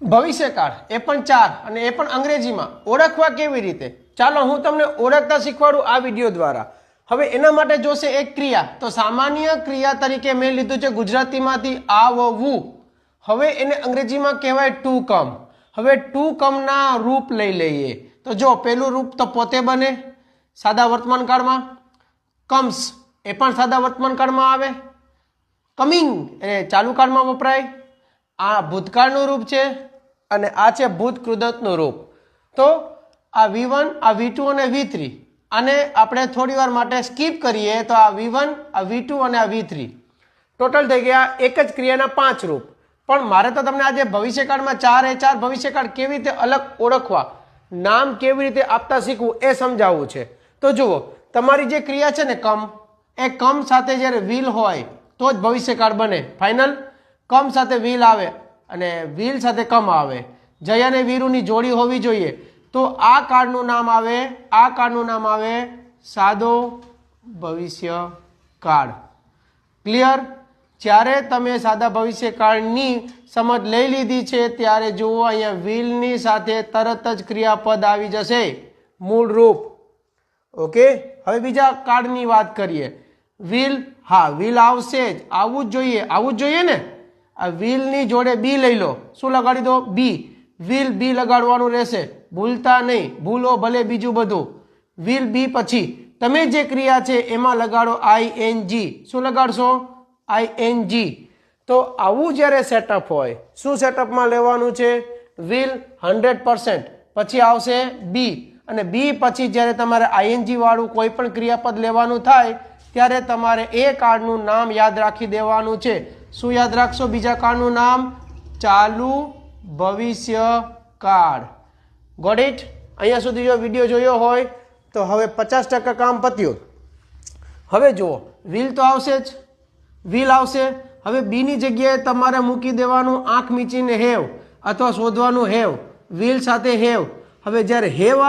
ભવિષ્યકાળ એ પણ 4 અને એ પણ અંગ્રેજીમાં ઓળખવા કેવી રીતે, ચાલો હું તમને ઓળખતા શીખવાડું આ વિડીયો દ્વારા। હવે એના માટે જોશે એક ક્રિયા, તો સામાન્ય ક્રિયા તરીકે મેં લીધું છે ગુજરાતીમાંથી આવવું। હવે એને અંગ્રેજીમાં કહેવાય ટુ કમ। હવે ટુ કમના રૂપ લઈ લઈએ, તો જો પહેલું રૂપ તો પોતે બને સાદા વર્તમાન કાળમાં, કમ્સ એ પણ સાદા વર્તમાન કાળમાં આવે, કમિંગ એ ચાલુ કાળમાં વપરાય, આ ભૂતકાળનું રૂપ છે અને આ છે ભૂત કૃદંતનું રૂપ। તો આ V1 આ V2 અને V3 આને આપણે થોડી વાર માટે સ્કીપ કરીએ તો આ V1 આ V2 અને આ V3 ટોટલ થઈ ગયા એક જ ક્રિયાના 5 રૂપ। પણ મારે તો તમને આજે ભવિષ્યકાળમાં 4 ભવિષ્યકાળ કેવી રીતે અલગ ઓળખવા, નામ કેવી રીતે આપતા શીખવું એ સમજાવવું છે। તો જુઓ, તમારી જે ક્રિયા છે ને કમ, એ કમ સાથે જ્યારે વિલ હોય તો જ ભવિષ્યકાળ બને। ફાઇનલ, કમ સાથે વિલ આવે અને વિલ સાથે કમ આવે, જય અને વીરુની જોડી હોવી જોઈએ, તો આ કાળનું નામ આવે, આ કાળનું નામ આવે સાદો ભવિષ્યકાળ। ક્લિયર? જ્યારે તમે સાદા ભવિષ્યકાળની સમજ લઈ લીધી છે ત્યારે જુઓ અહીંયા વિલની સાથે તરત જ ક્રિયાપદ આવી જશે, મૂળ રૂપ। ઓકે, હવે બીજા કાળની વાત કરીએ। વિલ, હા વિલ આવશે જ, આવવું જ જોઈએ, આવવું જ જોઈએ ને। આ વિલની જોડે બી લઈ લો, શું લગાડી દો? બી। વિલ બી લગાડવાનું રહેશે, ભૂલતા નહીં, ભૂલો ભલે બીજું બધું। વિલ બી પછી તમે જે ક્રિયા છે એમાં લગાડો ING, શું લગાડશો? ING। તો આવું જ્યારે સેટઅપ હોય, શું સેટઅપમાં લેવાનું છે? વિલ 100%, પછી આવશે બી, અને બી પછી જ્યારે તમારે ING વાળું કોઈ પણ ક્રિયાપદ લેવાનું થાય ત્યારે તમારે એ કાળનું નામ યાદ રાખી દેવાનું છે। શું યાદ રાખશો બીજા કાળનું નામ? ચાલુ ભવિષ્યકાળ। Got it? અહીંયા સુધી જો વિડીયો જોયો હોય તો હવે 50% કામ પત્યું। હવે જુઓ, વિલ તો આવશે જ, વિલ આવશે। હવે બીની જગ્યાએ તમારે મૂકી દેવાનું આંખ મીચીને હેવ, અથવા શોધવાનું હેવ, વિલ સાથે હેવ। હવે જ્યારે હેવ